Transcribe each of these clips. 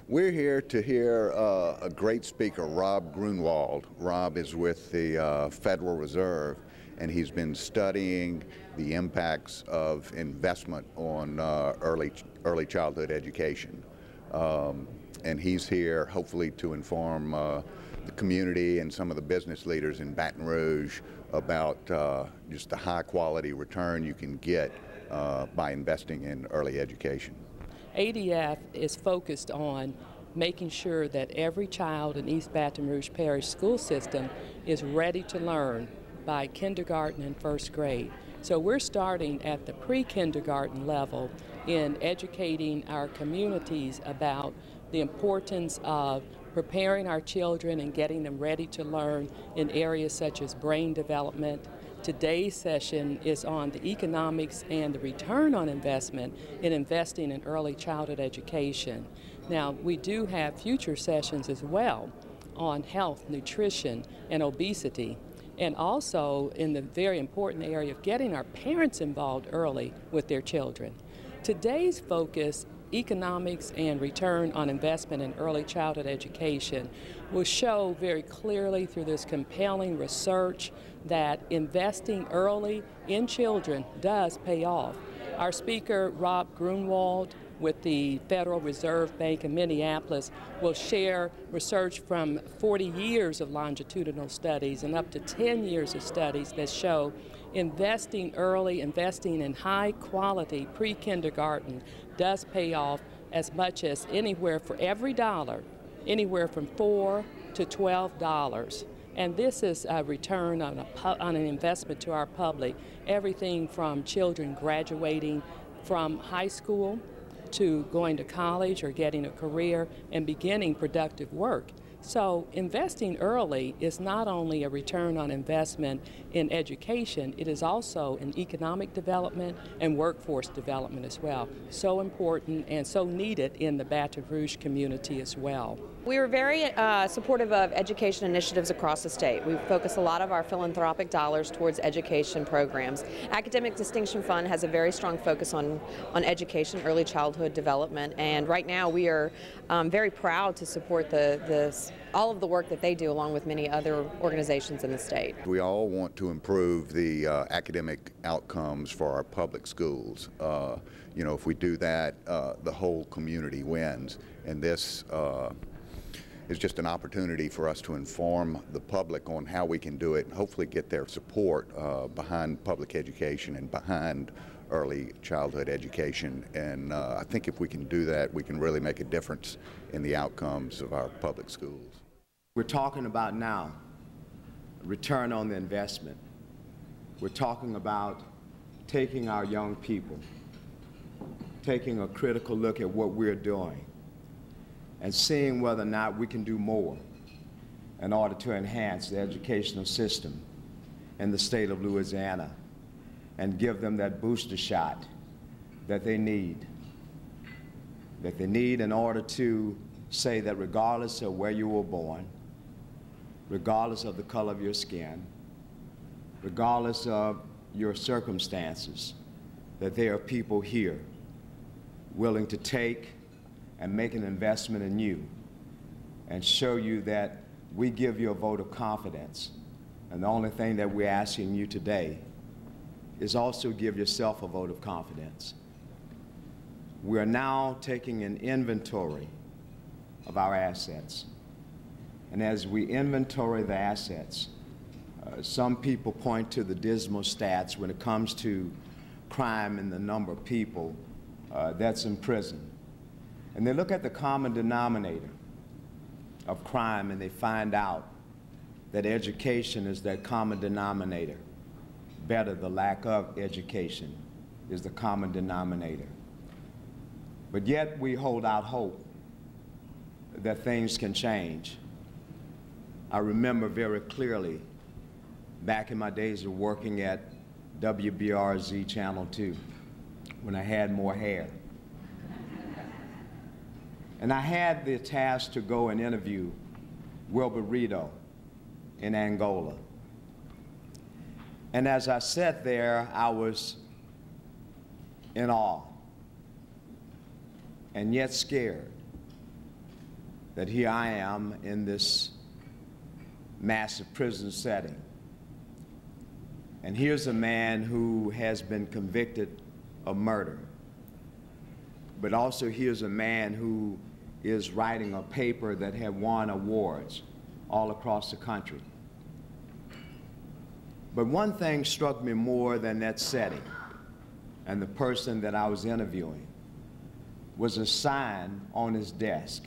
We're here to hear a great speaker, Rob Grunwald. Rob is with the Federal Reserve, and he's been studying the impacts of investment on early childhood education. And he's here hopefully to inform the community and some of the business leaders in Baton Rouge about just the high quality return you can get by investing in early education. ADF is focused on making sure that every child in East Baton Rouge Parish school system is ready to learn by kindergarten and first grade. So we're starting at the pre-kindergarten level in educating our communities about the importance of preparing our children and getting them ready to learn in areas such as brain development. Today's session is on the economics and the return on investment in investing in early childhood education. Now, we do have future sessions as well on health, nutrition, and obesity, and also in the very important area of getting our parents involved early with their children. Today's focus, economics and return on investment in early childhood education, will show very clearly through this compelling research that investing early in children does pay off. Our speaker, Rob Grunwald, with the Federal Reserve Bank of Minneapolis, will share research from 40 years of longitudinal studies and up to 10 years of studies that show investing early, investing in high quality pre-kindergarten does pay off as much as anywhere for every dollar, anywhere from $4 to $12. And this is a return on an investment to our public, everything from children graduating from high school to going to college or getting a career and beginning productive work. So investing early is not only a return on investment in education, it is also in economic development and workforce development as well. So important and so needed in the Baton Rouge community as well. We are very supportive of education initiatives across the state. We focus a lot of our philanthropic dollars towards education programs. Academic Distinction Fund has a very strong focus on education, early childhood development, and right now we are very proud to support all of the work that they do along with many other organizations in the state. We all want to improve the academic outcomes for our public schools. You know, if we do that, the whole community wins, and this is just an opportunity for us to inform the public on how we can do it and hopefully get their support behind public education and behind early childhood education. And I think if we can do that, we can really make a difference in the outcomes of our public schools. We're talking about now return on the investment. We're talking about taking our young people, taking a critical look at what we're doing, and seeing whether or not we can do more in order to enhance the educational system in the state of Louisiana and give them that booster shot that they need in order to say that regardless of where you were born, regardless of the color of your skin, regardless of your circumstances, that there are people here willing to take and make an investment in you and show you that we give you a vote of confidence. And the only thing that we're asking you today is also give yourself a vote of confidence. We are now taking an inventory of our assets. And as we inventory the assets, some people point to the dismal stats when it comes to crime and the number of people that's in prison. And they look at the common denominator of crime and they find out that education is that common denominator. Better, the lack of education is the common denominator. But yet we hold out hope that things can change. I remember very clearly back in my days of working at WBRZ Channel 2 when I had more hair. And I had the task to go and interview Wilbur Rito in Angola. And as I sat there, I was in awe and yet scared that here I am in this massive prison setting. And here's a man who has been convicted of murder. But also here's a man who is writing a paper that had won awards all across the country. But one thing struck me more than that setting and the person that I was interviewing was a sign on his desk.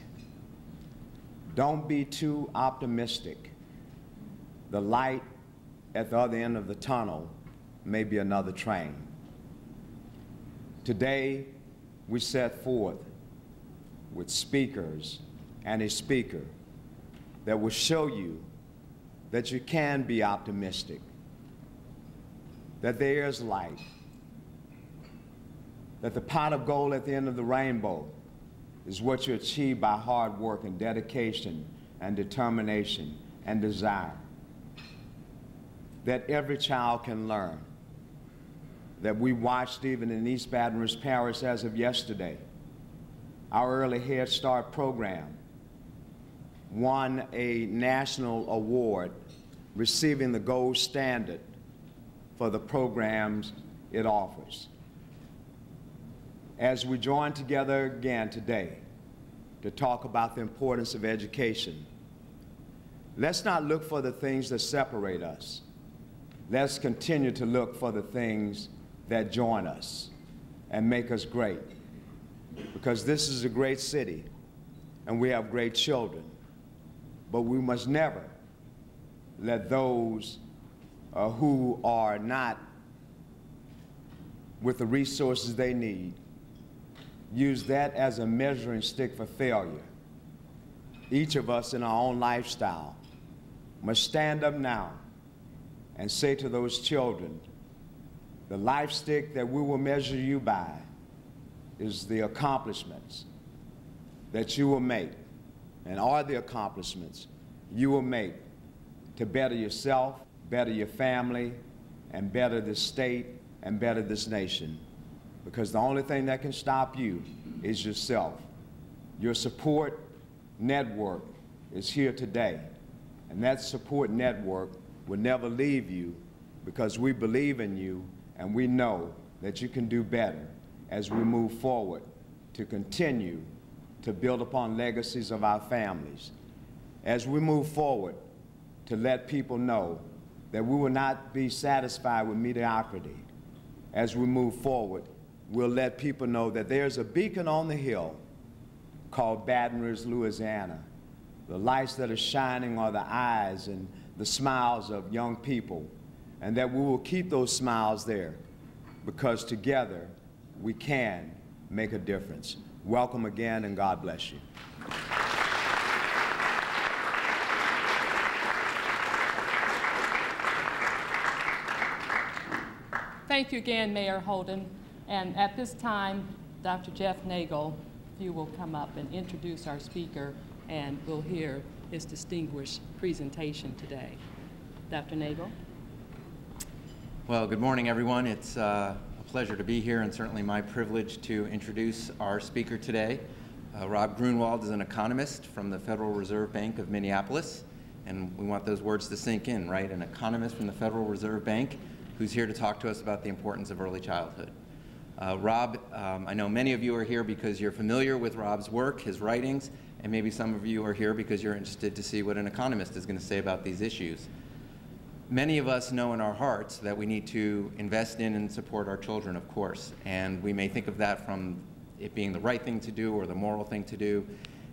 Don't be too optimistic. The light at the other end of the tunnel may be another train. Today, we set forth with speakers and a speaker that will show you that you can be optimistic, that there is light, that the pot of gold at the end of the rainbow is what you achieve by hard work and dedication and determination and desire, that every child can learn, that we watched even in East Baton Rouge Parish as of yesterday. Our Early Head Start program won a national award, receiving the gold standard for the programs it offers. As we join together again today to talk about the importance of education, let's not look for the things that separate us. Let's continue to look for the things that join us and make us great. Because this is a great city and we have great children, but we must never let those who are not with the resources they need use that as a measuring stick for failure. Each of us in our own lifestyle must stand up now and say to those children, the life stick that we will measure you by is the accomplishments that you will make, and are the accomplishments you will make to better yourself, better your family, and better this state, and better this nation. Because the only thing that can stop you is yourself. Your support network is here today, and that support network will never leave you, because we believe in you and we know that you can do better as we move forward to continue to build upon legacies of our families. As we move forward to let people know that we will not be satisfied with mediocrity. As we move forward, we'll let people know that there's a beacon on the hill called Baton Rouge, Louisiana. The lights that are shining are the eyes and the smiles of young people, and that we will keep those smiles there, because together we can make a difference. Welcome again, and God bless you. Thank you again, Mayor Holden. And at this time, Dr. Jeff Nagel, if you will come up and introduce our speaker, and we'll hear his distinguished presentation today. Dr. Nagel. Well, good morning, everyone. It's a pleasure to be here, and certainly my privilege to introduce our speaker today. Rob Grunwald is an economist from the Federal Reserve Bank of Minneapolis, and we want those words to sink in, right? An economist from the Federal Reserve Bank who's here to talk to us about the importance of early childhood. Rob, I know many of you are here because you're familiar with Rob's work, his writings, and maybe some of you are here because you're interested to see what an economist is going to say about these issues. Many of us know in our hearts that we need to invest in and support our children, of course, and we may think of that from it being the right thing to do or the moral thing to do.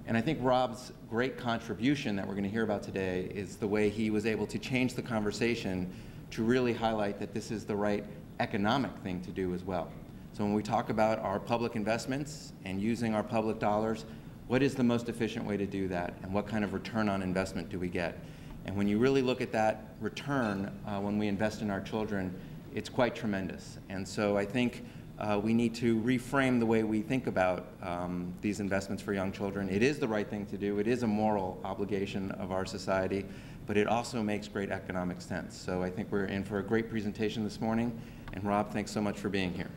And I think Rob's great contribution that we're going to hear about today is the way he was able to change the conversation to really highlight that this is the right economic thing to do as well. So when we talk about our public investments and using our public dollars, what is the most efficient way to do that, and what kind of return on investment do we get? And when you really look at that return when we invest in our children, it's quite tremendous. And so I think we need to reframe the way we think about these investments for young children. It is the right thing to do. It is a moral obligation of our society, but it also makes great economic sense. So I think we're in for a great presentation this morning. And Rob, thanks so much for being here.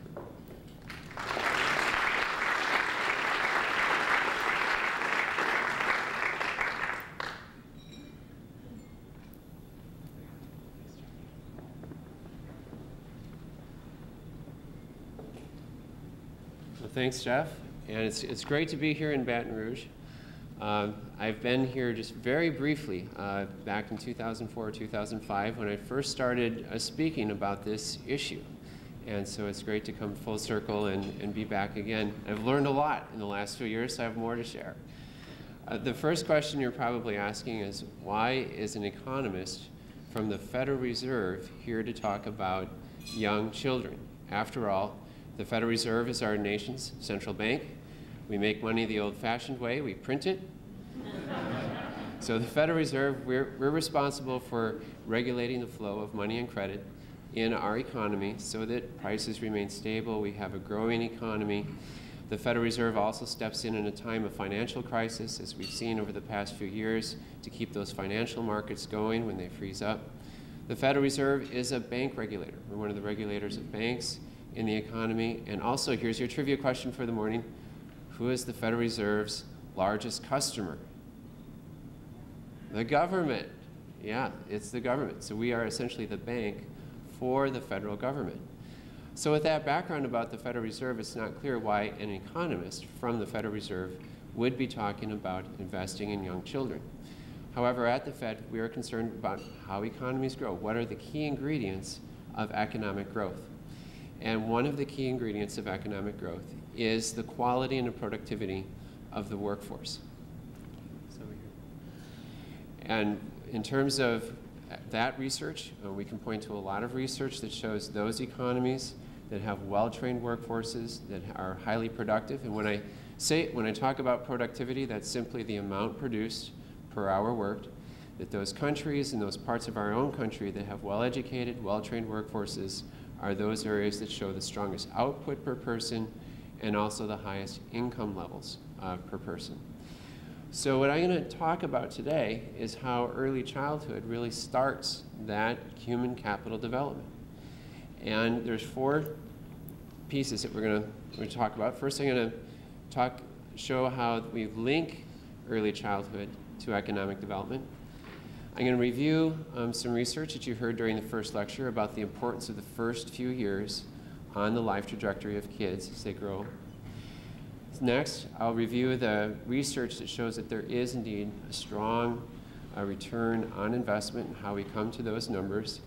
Well, thanks, Jeff. And it's great to be here in Baton Rouge. I've been here just very briefly back in 2004, 2005 when I first started speaking about this issue. And so it's great to come full circle and be back again. I've learned a lot in the last few years, so I have more to share. The first question you're probably asking is, why is an economist from the Federal Reserve here to talk about young children? After all, the Federal Reserve is our nation's central bank. We make money the old-fashioned way, we print it. So the Federal Reserve, we're responsible for regulating the flow of money and credit in our economy so that prices remain stable, we have a growing economy. The Federal Reserve also steps in a time of financial crisis, as we've seen over the past few years, to keep those financial markets going when they freeze up. The Federal Reserve is a bank regulator. We're one of the regulators of banks in the economy. And also, here's your trivia question for the morning. Who is the Federal Reserve's largest customer? The government. Yeah, it's the government. So we are essentially the bank for the federal government. So with that background about the Federal Reserve, it's not clear why an economist from the Federal Reserve would be talking about investing in young children. However, at the Fed, we are concerned about how economies grow. What are the key ingredients of economic growth? And one of the key ingredients of economic growth is the quality and the productivity of the workforce. And in terms of that research, we can point to a lot of research that shows those economies that have well-trained workforces that are highly productive. And when I talk about productivity, that's simply the amount produced per hour worked, that those countries and those parts of our own country that have well-educated, well-trained workforces are those areas that show the strongest output per person and also the highest income levels per person. So what I'm going to talk about today is how early childhood really starts that human capital development. And there's 4 pieces that we're going to talk about. First, I'm going to show how we link early childhood to economic development. I'm going to review some research that you heard during the first lecture about the importance of the first few years on the life trajectory of kids as they grow. Next, I'll review the research that shows that there is indeed a strong return on investment and how we come to those numbers.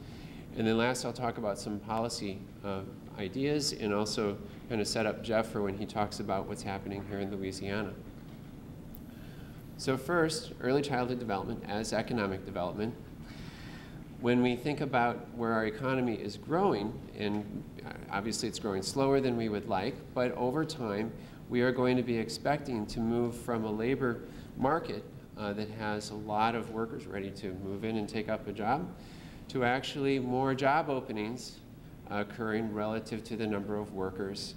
And then last, I'll talk about some policy ideas and also kind of set up Jeff for when he talks about what's happening here in Louisiana. So first, early childhood development as economic development. When we think about where our economy is growing, and obviously it's growing slower than we would like, but over time, we are going to be expecting to move from a labor market that has a lot of workers ready to move in and take up a job to actually more job openings occurring relative to the number of workers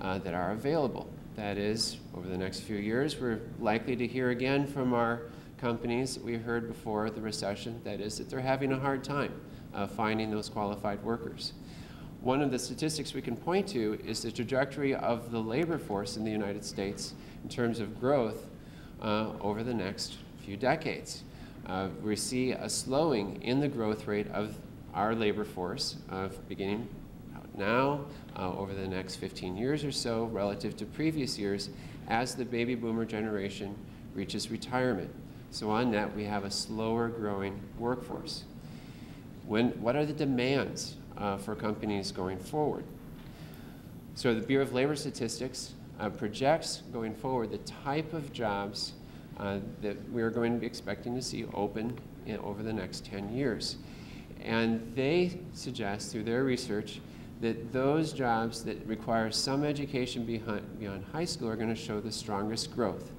that are available. That is, over the next few years, we're likely to hear again from our companies that we heard before the recession, that is, that they're having a hard time finding those qualified workers. One of the statistics we can point to is the trajectory of the labor force in the United States in terms of growth over the next few decades. We see a slowing in the growth rate of our labor force beginning now over the next 15 years or so relative to previous years as the baby boomer generation reaches retirement. So on net, we have a slower growing workforce. What are the demands for companies going forward? So the Bureau of Labor Statistics projects going forward the type of jobs that we're going to be expecting to see open over the next 10 years. And they suggest through their research that those jobs that require some education beyond high school are going to show the strongest growth.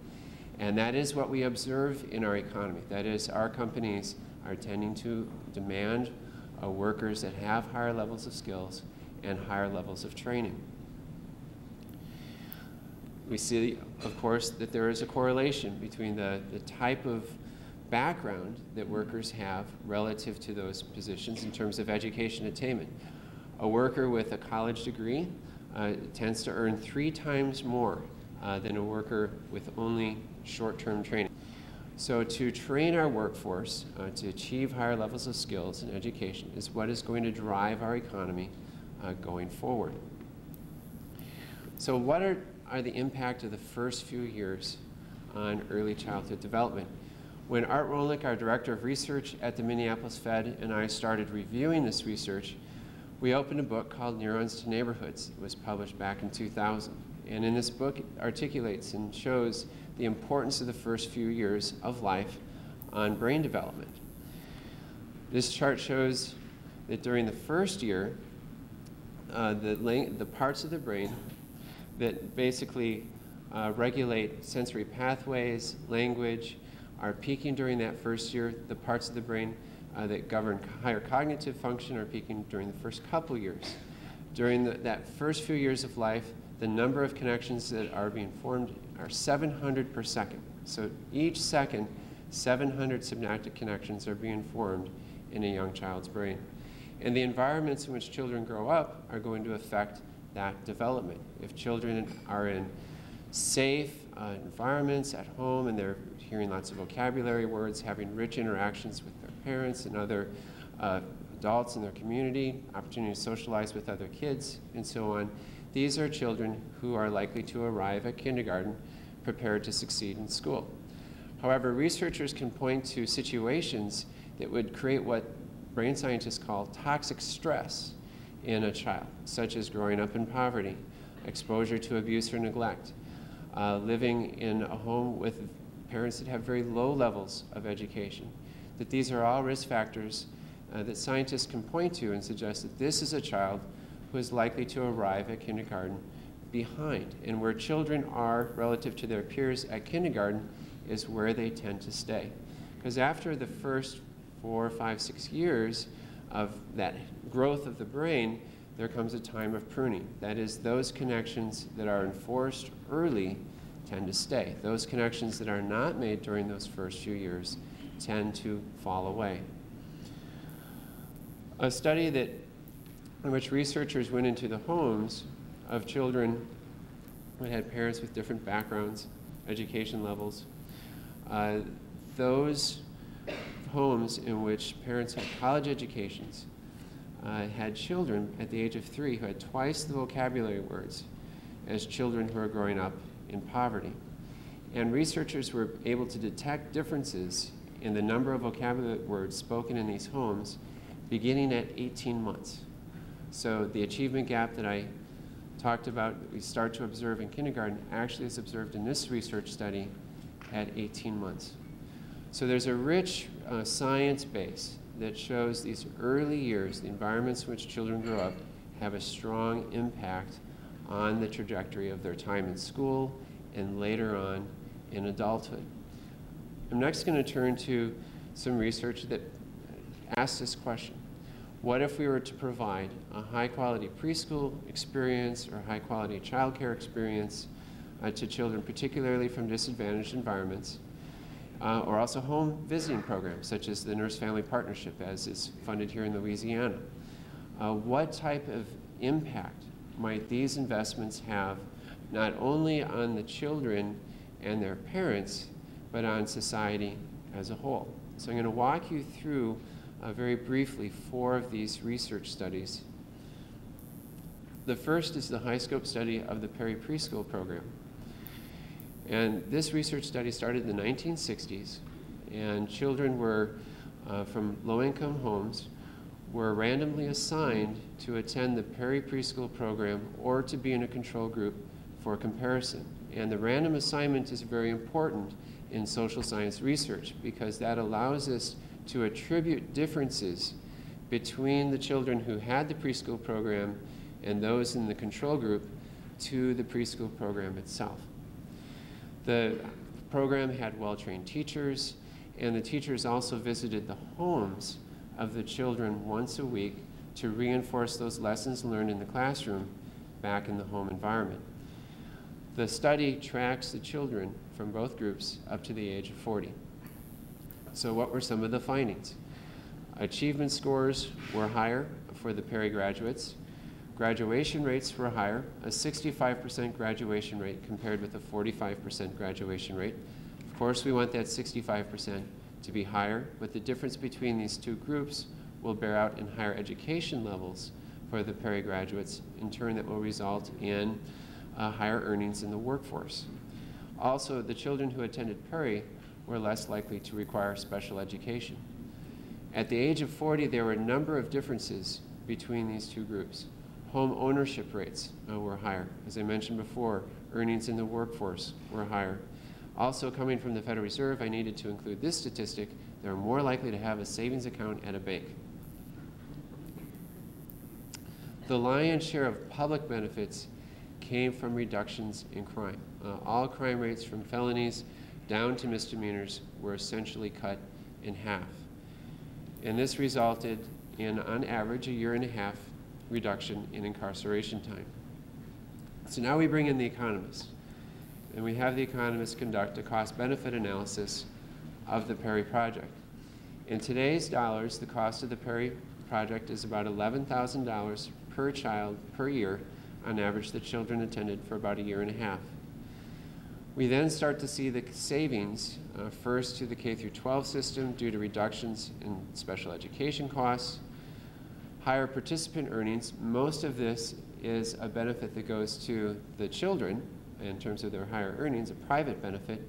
And that is what we observe in our economy. That is, our companies are tending to demand workers that have higher levels of skills and higher levels of training. We see, of course, that there is a correlation between the type of background that workers have relative to those positions in terms of education attainment. A worker with a college degree tends to earn 3 times more than a worker with only short-term training. So to train our workforce to achieve higher levels of skills and education is what is going to drive our economy going forward. So what are are the impact of the first few years on early childhood development? When Art Rolnick, our director of research at the Minneapolis Fed, and I started reviewing this research, we opened a book called Neurons to Neighborhoods. It was published back in 2000. And in this book, it articulates and shows the importance of the first few years of life on brain development. This chart shows that during the first year, the parts of the brain that basically regulate sensory pathways, language, are peaking during that first year. The parts of the brain that govern higher cognitive function are peaking during the first couple years. During that first few years of life, the number of connections that are being formed are 700 per second. So each second, 700 synaptic connections are being formed in a young child's brain. And the environments in which children grow up are going to affect that development. If children are in safe environments at home and they're hearing lots of vocabulary words, having rich interactions with their parents and other adults in their community, opportunity to socialize with other kids, and so on, these are children who are likely to arrive at kindergarten prepared to succeed in school. However, researchers can point to situations that would create what brain scientists call toxic stress in a child, such as growing up in poverty, exposure to abuse or neglect, living in a home with parents that have very low levels of education, that these are all risk factors that scientists can point to and suggest that this is a child who is likely to arrive at kindergarten behind. And where children are relative to their peers at kindergarten is where they tend to stay. Because after the first 4, 5, 6 years of that growth of the brain, there comes a time of pruning. That is, those connections that are enforced early tend to stay. Those connections that are not made during those first few years tend to fall away. A study in which researchers went into the homes of children that had parents with different backgrounds, education levels, those homes in which parents had college educations had children at the age of 3 who had twice the vocabulary words as children who are growing up in poverty. And researchers were able to detect differences in the number of vocabulary words spoken in these homes beginning at 18 months. So the achievement gap that I talked about that we start to observe in kindergarten actually is observed in this research study at 18 months. So there's a rich science base that shows these early years, the environments in which children grow up, have a strong impact on the trajectory of their time in school and later on in adulthood. I'm next going to turn to some research that asks this question. What if we were to provide a high-quality preschool experience or high-quality childcare experience to children, particularly from disadvantaged environments, or also home visiting programs, such as the Nurse-Family Partnership, as is funded here in Louisiana? What type of impact might these investments have not only on the children and their parents, but on society as a whole? So I'm going to walk you through very briefly 4 of these research studies. The first is the high-scope study of the Perry Preschool program. And this research study started in the 1960s, and children were from low-income homes were randomly assigned to attend the Perry Preschool program or to be in a control group for comparison. And the random assignment is very important in social science research because that allows us to attribute differences between the children who had the preschool program and those in the control group to the preschool program itself. The program had well-trained teachers, and the teachers also visited the homes of the children once a week to reinforce those lessons learned in the classroom back in the home environment. The study tracks the children from both groups up to the age of 40. So what were some of the findings? Achievement scores were higher for the Perry graduates. Graduation rates were higher, a 65% graduation rate compared with a 45% graduation rate. Of course, we want that 65% to be higher, but the difference between these two groups will bear out in higher education levels for the Perry graduates. In turn, that will result in higher earnings in the workforce. Also, the children who attended Perry were less likely to require special education. At the age of 40, there were a number of differences between these two groups. Home ownership rates were higher. As I mentioned before, earnings in the workforce were higher. Also, coming from the Federal Reserve, I needed to include this statistic: they're more likely to have a savings account at a bank. The lion's share of public benefits came from reductions in crime. All crime rates from felonies down to misdemeanors were essentially cut in half. And this resulted in, on average, a 1.5 year reduction in incarceration time. So now we bring in the economists, and we have the economists conduct a cost-benefit analysis of the Perry project. In today's dollars, the cost of the Perry project is about $11,000 per child per year. On average, the children attended for about 1.5 years. We then start to see the savings, first to the K-12 system due to reductions in special education costs, higher participant earnings. Most of this is a benefit that goes to the children in terms of their higher earnings, a private benefit,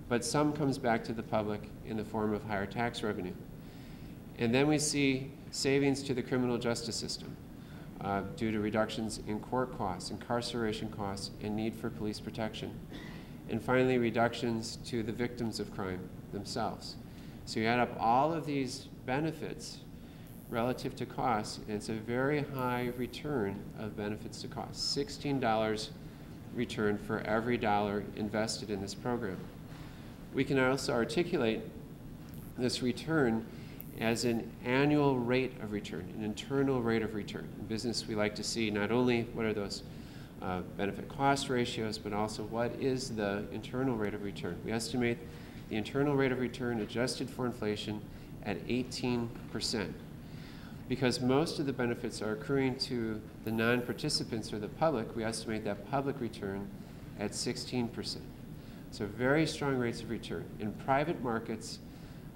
but some comes back to the public in the form of higher tax revenue. And then we see savings to the criminal justice system due to reductions in court costs, incarceration costs, and need for police protection. And finally, reductions to the victims of crime themselves. So you add up all of these benefits relative to costs, and it's a very high return of benefits to costs. $16 return for every dollar invested in this program. We can also articulate this return as an annual rate of return, an internal rate of return. In business, we like to see not only what are those benefit cost ratios, but also what is the internal rate of return. We estimate the internal rate of return adjusted for inflation at 18%. Because most of the benefits are accruing to the non-participants or the public, we estimate that public return at 16%. So very strong rates of return. In private markets,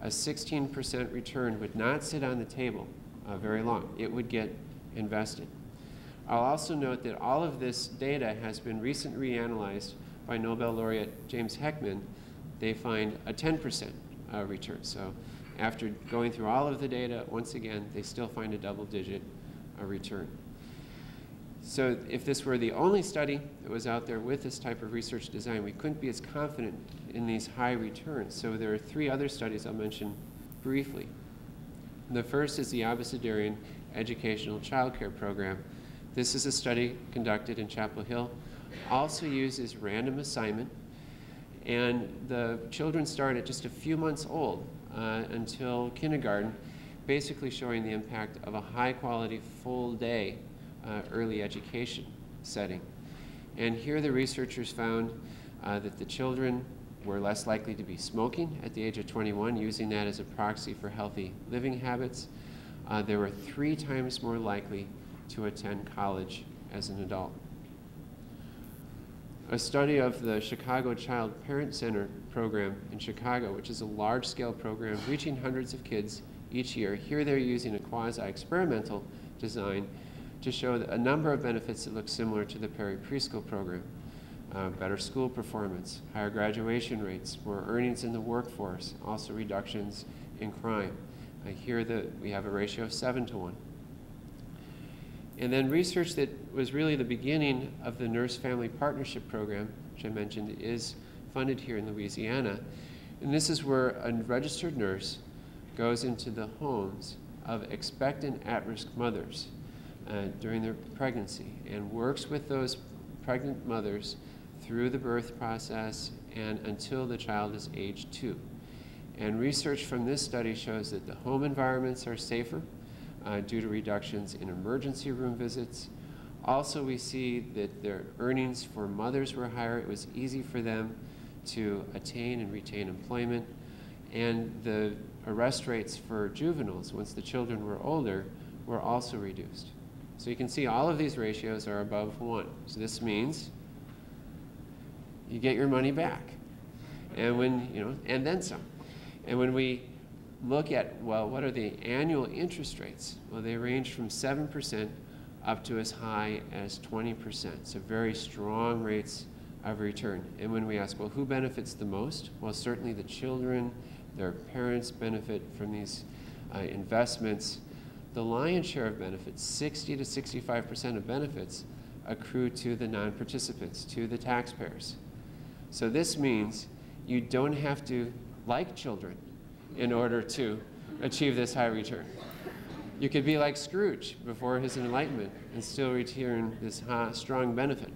a 16% return would not sit on the table very long. It would get invested. I'll also note that all of this data has been recently reanalyzed by Nobel laureate James Heckman. They find a 10% return. So after going through all of the data, once again, they still find a double-digit return. So if this were the only study that was out there with this type of research design, we couldn't be as confident in these high returns. So there are 3 other studies I'll mention briefly. The first is the Abecedarian Educational Child Care Program. This is a study conducted in Chapel Hill, also uses random assignment, and the children start at just a few months old until kindergarten, basically showing the impact of a high-quality, full-day early education setting. And here the researchers found that the children were less likely to be smoking at the age of 21, using that as a proxy for healthy living habits. They were 3 times more likely to attend college as an adult. A study of the Chicago Child Parent Center program in Chicago, which is a large-scale program reaching hundreds of kids each year. Here they're using a quasi-experimental design to show a number of benefits that look similar to the Perry preschool program. Better school performance, higher graduation rates, more earnings in the workforce, also reductions in crime. Here we have a ratio of 7-to-1. And then research that was really the beginning of the Nurse-Family Partnership Program, which I mentioned is funded here in Louisiana. And this is where a registered nurse goes into the homes of expectant at-risk mothers during their pregnancy and works with those pregnant mothers through the birth process and until the child is age 2. And research from this study shows that the home environments are safer due to reductions in emergency room visits. Also, we see that their earnings for mothers were higher. It was easy for them to attain and retain employment. And the arrest rates for juveniles, once the children were older, were also reduced. So you can see all of these ratios are above 1. So this means you get your money back. And and then some. And when we look at, well, what are the annual interest rates? Well, they range from 7% up to as high as 20%. So very strong rates of return. And when we ask, well, who benefits the most? Well, certainly the children, their parents benefit from these investments. The lion's share of benefits, 60 to 65% of benefits, accrue to the non-participants, to the taxpayers. So this means you don't have to like children in order to achieve this high return. You could be like Scrooge before his enlightenment and still return this strong benefit.